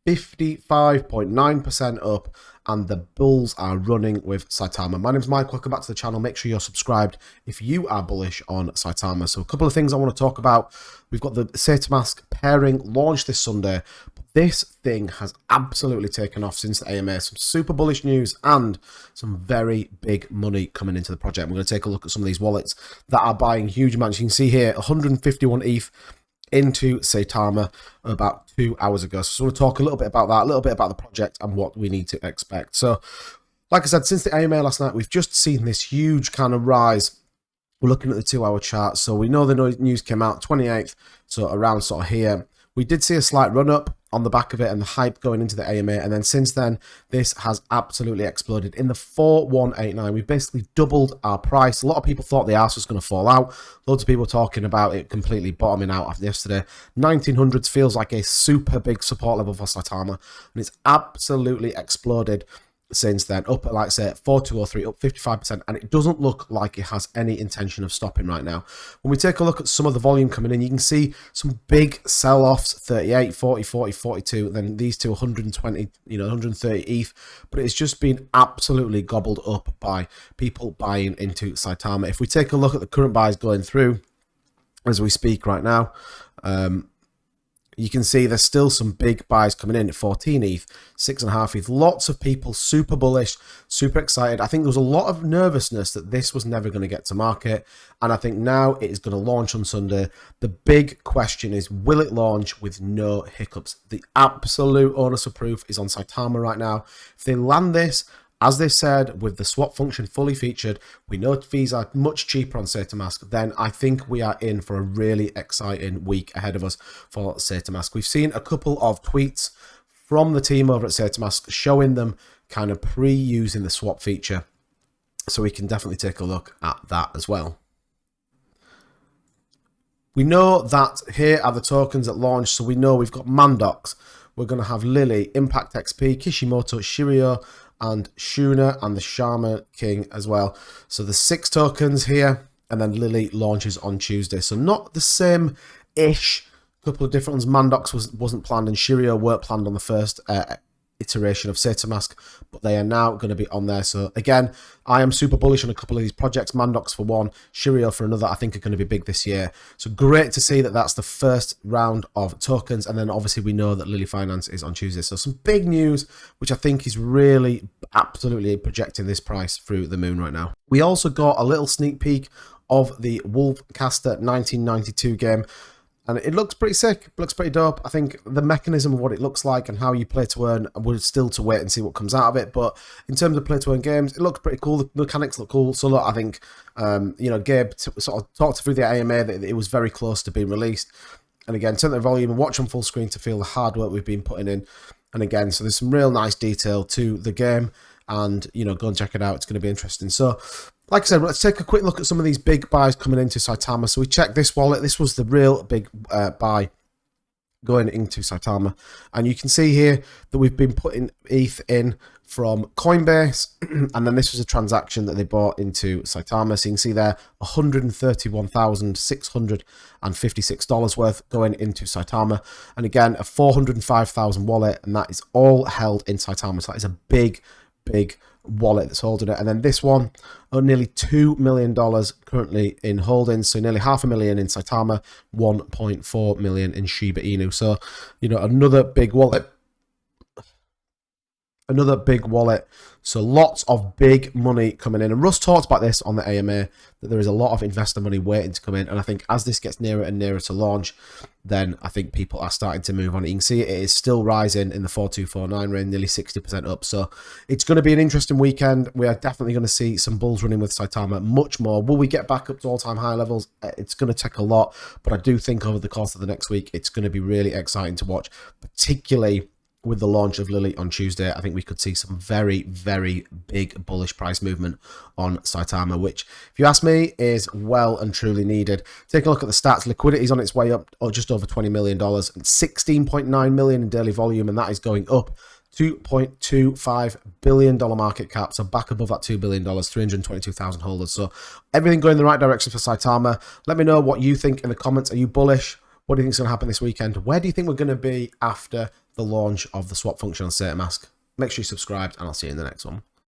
55.9% up, and the bulls are running with Saitama. My name's Mike, welcome back to the channel. Make sure you're subscribed if you are bullish on Saitama. So a couple of things I want to talk about. We've got the Saitamask pairing launched this Sunday. This thing has absolutely taken off since the AMA. Some super bullish news and some very big money coming into the project. We're going to take a look at some of these wallets that are buying huge amounts. You can see here 151 ETH into Saitama about 2 hours ago. So I want to talk a little bit about that, a little bit about the project and what we need to expect. So like I said, since the AMA last night, we've just seen this huge kind of rise. We're looking at the 2 hour chart. So we know the news came out 28th, so around sort of here. We did see a slight run up on the back of it and the hype going into the AMA, and then since then this has absolutely exploded. In the 4189 we basically doubled our price. A lot of people thought the arse was going to fall out. Loads of people talking about it completely bottoming out after yesterday. 1900s feels like a super big support level for Saitama, and it's absolutely exploded since then, up at, like I say, 4203, up 55%, and it doesn't look like it has any intention of stopping right now. When we take a look at some of the volume coming in, you can see some big sell-offs, 38, 40, 40, 42, then these two 120, 130 ETH, but it's just been absolutely gobbled up by people buying into Saitama. If we take a look at the current buys going through as we speak right now, you can see there's still some big buys coming in at 14 ETH, 6.5 ETH. Lots of people super bullish, super excited. I think there was a lot of nervousness that this was never going to get to market. And I think now it is going to launch on Sunday. The big question is, will it launch with no hiccups? The absolute onus of proof is on Saitama right now. If they land this, as they said, with the swap function fully featured, we know fees are much cheaper on Saitamask, then I think we are in for a really exciting week ahead of us for Saitamask. We've seen a couple of tweets from the team over at Saitamask showing them kind of pre-using the swap feature, so we can definitely take a look at that as well. We know that here are the tokens at launch, so we know we've got Mandox, we're going to have Lily, Impact XP, Kishimoto, Shirio, and Shuna, and the Shaman King as well. So the 6 tokens here, and then Lily launches on Tuesday. So not the same-ish, couple of different ones. Mandox wasn't planned, and Shirio weren't planned on the first iteration of Saitamask, but they are now going to be on there. So again, I am super bullish on a couple of these projects. Mandox for one, Shirio for another, I think are going to be big this year. So great to see that that's the first round of tokens, and then obviously we know that Lily Finance is on Tuesday. So some big news, which I think is really absolutely projecting this price through the moon right now. We also got a little sneak peek of the Wolfcaster 1992 game. And it looks pretty sick, looks pretty dope. I think the mechanism of what it looks like and how you play to earn, we're still to wait and see what comes out of it. But in terms of play to earn games, it looks pretty cool. The mechanics look cool. So look, I think, Gabe sort of talked through the AMA that it was very close to being released. And again, turn the volume and watch on full screen to feel the hard work we've been putting in. And again, so there's some real nice detail to the game. And, go and check it out. It's going to be interesting. So, like I said, let's take a quick look at some of these big buys coming into Saitama. So we checked this wallet. This was the real big buy going into Saitama. And you can see here that we've been putting ETH in from Coinbase. And then this was a transaction that they bought into Saitama. So you can see there $131,656 worth going into Saitama. And again, a 405,000 wallet. And that is all held in Saitama. So that is a big wallet that's holding it. And then this one, nearly $2 million currently in holdings, so nearly $500,000 in Saitama, 1.4 million in Shiba Inu. So another big wallet, so lots of big money coming in. And Russ talked about this on the AMA, that there is a lot of investor money waiting to come in. And I think as this gets nearer and nearer to launch, then I think people are starting to move on. You can see it is still rising in the 4249 range, nearly 60% up. So it's going to be an interesting weekend. We are definitely going to see some bulls running with Saitama much more. Will we get back up to all-time high levels? It's going to take a lot, but I do think over the course of the next week, it's going to be really exciting to watch, particularly with the launch of Lily on Tuesday. I think we could see some very, very big bullish price movement on Saitama, which, if you ask me, is well and truly needed. Take a look at the stats. Liquidity is on its way up, just over $20 million, and $16.9 million in daily volume, and that is going up. $2.25 billion market cap, so back above that $2 billion, 322,000 holders. So everything going in the right direction for Saitama. Let me know what you think in the comments. Are you bullish? What do you think is going to happen this weekend? Where do you think we're going to be after the launch of the swap function on saitamask. Make sure you're subscribed, and I'll see you in the next one.